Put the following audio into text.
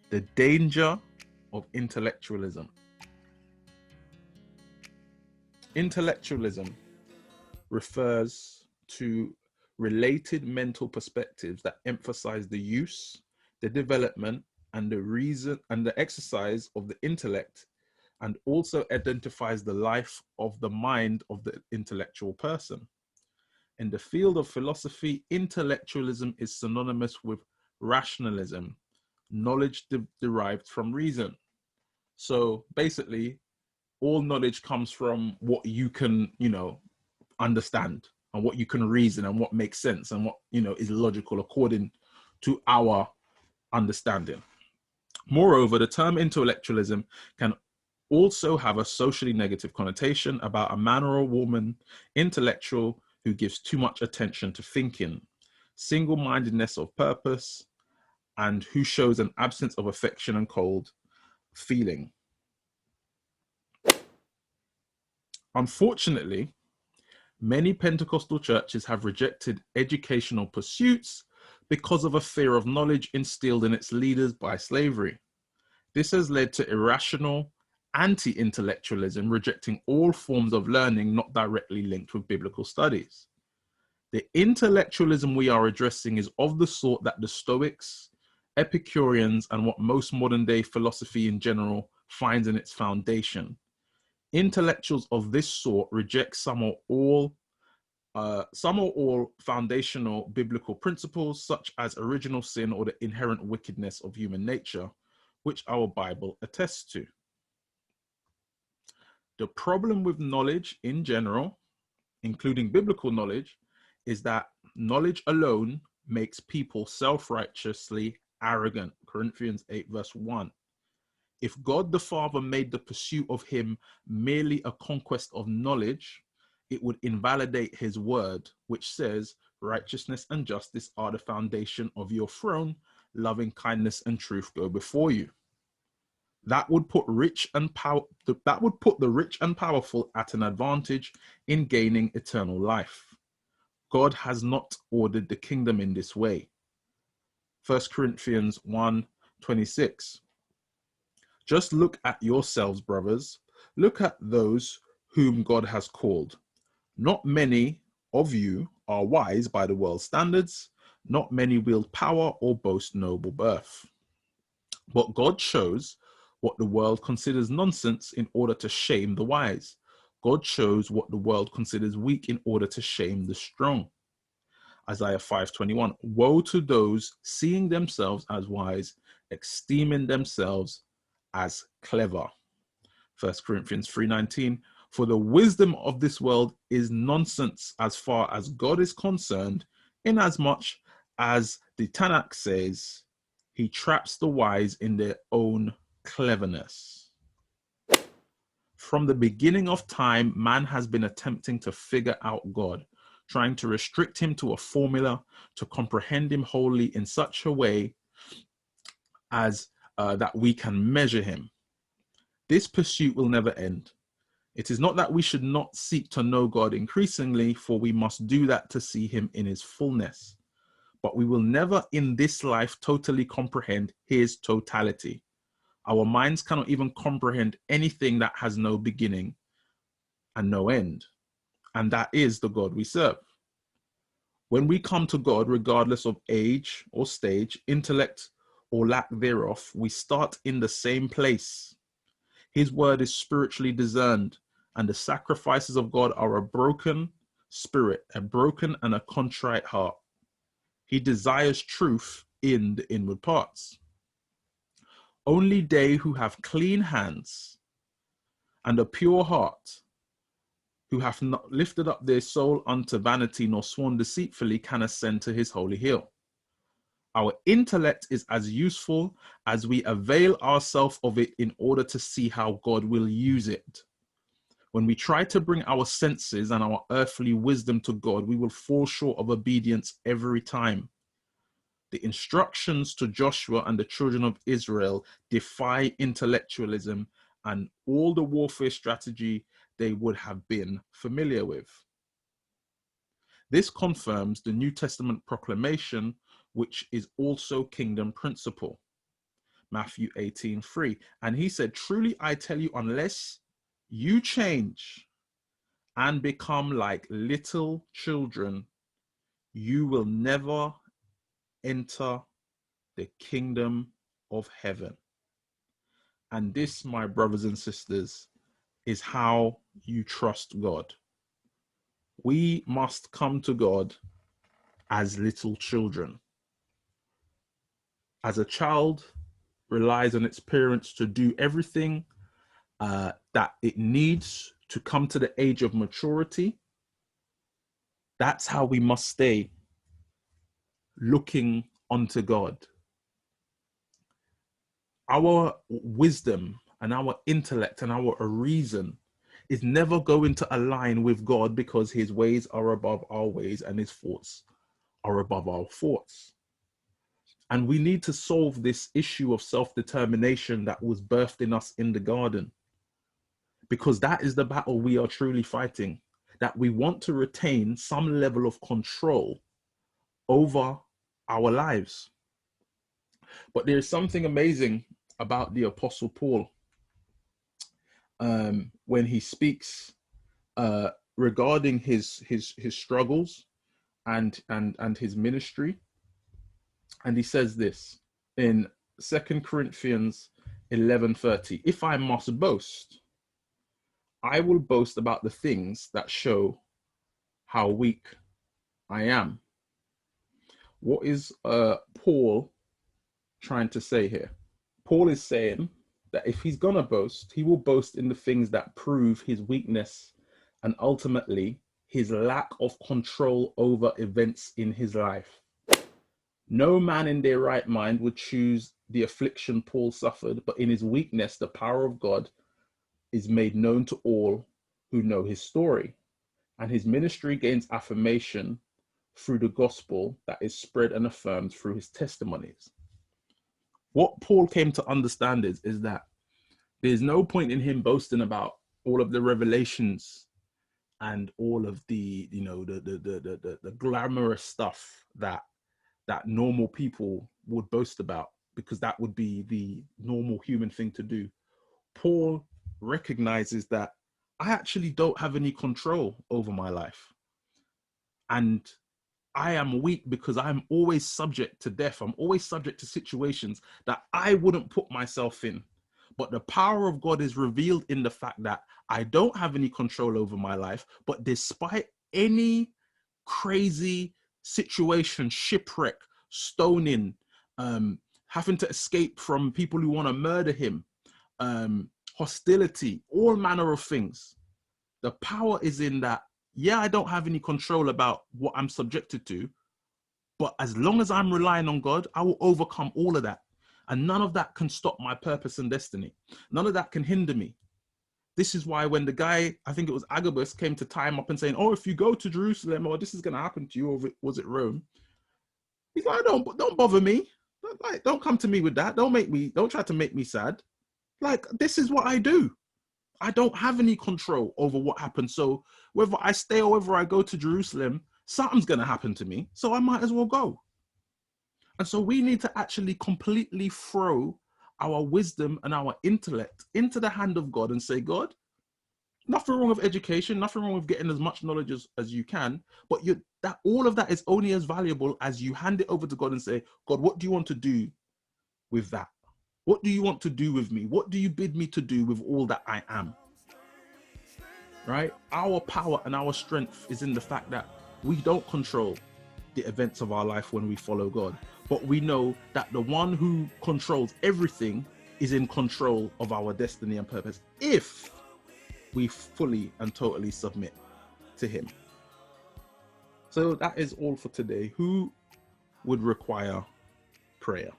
The danger of intellectualism. Intellectualism refers to related mental perspectives that emphasize the use, the development, and the reason and the exercise of the intellect, and also identifies the life of the mind of the intellectual person. In the field of philosophy, intellectualism is synonymous with rationalism, knowledge derived from reason. So basically, all knowledge comes from what you can, understand, and what you can reason, and what makes sense, and what, is logical according to our understanding. Moreover, the term intellectualism can also have a socially negative connotation about a man or a woman intellectual who gives too much attention to thinking, single-mindedness of purpose, and who shows an absence of affection and cold feeling. Unfortunately, many Pentecostal churches have rejected educational pursuits because of a fear of knowledge instilled in its leaders by slavery. This has led to irrational anti-intellectualism, rejecting all forms of learning not directly linked with biblical studies. The intellectualism we are addressing is of the sort that the Stoics, Epicureans, and what most modern day philosophy in general finds in its foundation. Intellectuals of this sort reject some or all foundational biblical principles, such as original sin or the inherent wickedness of human nature, which our Bible attests to. The problem with knowledge in general, including biblical knowledge, is that knowledge alone makes people self-righteously arrogant. Corinthians 8 verse 1. If God the Father made the pursuit of him merely a conquest of knowledge, it would invalidate his word, which says, righteousness and justice are the foundation of your throne, loving kindness and truth go before you. That would put the rich and powerful at an advantage in gaining eternal life. God has not ordered the kingdom in this way. 1 Corinthians 1:26. Just look at yourselves, brothers. Look at those whom God has called. Not many of you are wise by the world's standards. Not many wield power or boast noble birth. But God chose what the world considers nonsense in order to shame the wise. God chose what the world considers weak in order to shame the strong. Isaiah 5:21. Woe to those seeing themselves as wise, esteeming themselves as clever. 1 Corinthians 3:19. For the wisdom of this world is nonsense as far as God is concerned, inasmuch as the Tanakh says, he traps the wise in their own cleverness. From the beginning of time, man has been attempting to figure out God, trying to restrict him to a formula, to comprehend him wholly in such a way as that we can measure him. This pursuit will never end. It is not that we should not seek to know God increasingly, for we must do that to see him in his fullness. But we will never in this life totally comprehend his totality. Our minds cannot even comprehend anything that has no beginning and no end. And that is the God we serve. When we come to God, regardless of age or stage, intellect or lack thereof, we start in the same place. His word is spiritually discerned, and the sacrifices of God are a broken spirit, a broken and a contrite heart. He desires truth in the inward parts. Only they who have clean hands and a pure heart, who have not lifted up their soul unto vanity nor sworn deceitfully, can ascend to his holy hill. Our intellect is as useful as we avail ourselves of it in order to see how God will use it. When we try to bring our senses and our earthly wisdom to God, we will fall short of obedience every time. The instructions to Joshua and the children of Israel defy intellectualism and all the warfare strategy they would have been familiar with. This confirms the New Testament proclamation, which is also kingdom principle. Matthew 18:3. And he said, truly I tell you, unless you change and become like little children, you will never enter the kingdom of heaven. And this, my brothers and sisters, is how you trust God. We must come to God as little children. As a child relies on its parents to do everything that it needs to come to the age of maturity, that's how we must stay looking unto God. Our wisdom and our intellect and our reason is never going to align with God, because his ways are above our ways and his thoughts are above our thoughts. And we need to solve this issue of self-determination that was birthed in us in the garden, because that is the battle we are truly fighting, that we want to retain some level of control over our lives. But there's something amazing about the Apostle Paul when he speaks regarding his struggles and his ministry. And he says this in 2 Corinthians 11:30, if I must boast, I will boast about the things that show how weak I am. What is Paul trying to say here? Paul is saying that if he's gonna boast, he will boast in the things that prove his weakness and ultimately his lack of control over events in his life. No man in their right mind would choose the affliction Paul suffered, but in his weakness, the power of God is made known to all who know his story. And his ministry gains affirmation through the gospel that is spread and affirmed through his testimonies. What Paul came to understand is that there's no point in him boasting about all of the revelations and all of the, the glamorous stuff that normal people would boast about, because that would be the normal human thing to do. Paul recognizes that I actually don't have any control over my life. And I am weak because I'm always subject to death. I'm always subject to situations that I wouldn't put myself in. But the power of God is revealed in the fact that I don't have any control over my life, but despite any crazy situation, shipwreck, stoning, having to escape from people who want to murder him, hostility, all manner of things. The power is in that, yeah, I don't have any control about what I'm subjected to, but as long as I'm relying on God, I will overcome all of that. And none of that can stop my purpose and destiny. None of that can hinder me. This is why when the guy, I think it was Agabus, came to tie him up and saying, oh, if you go to Jerusalem, or this is going to happen to you, or was it Rome? He's like, don't bother me. Don't come to me with that. Don't try to make me sad. Like, this is what I do. I don't have any control over what happens. So whether I stay or whether I go to Jerusalem, something's going to happen to me. So I might as well go. And so we need to actually completely throw our wisdom and our intellect into the hand of God and say, God, nothing wrong with education, nothing wrong with getting as much knowledge as you can, but all of that is only as valuable as you hand it over to God and say, God, what do you want to do with that? What do you want to do with me? What do you bid me to do with all that I am? Right? Our power and our strength is in the fact that we don't control the events of our life when we follow God, but we know that the one who controls everything is in control of our destiny and purpose if we fully and totally submit to him. So that is all for today. Who would require prayer?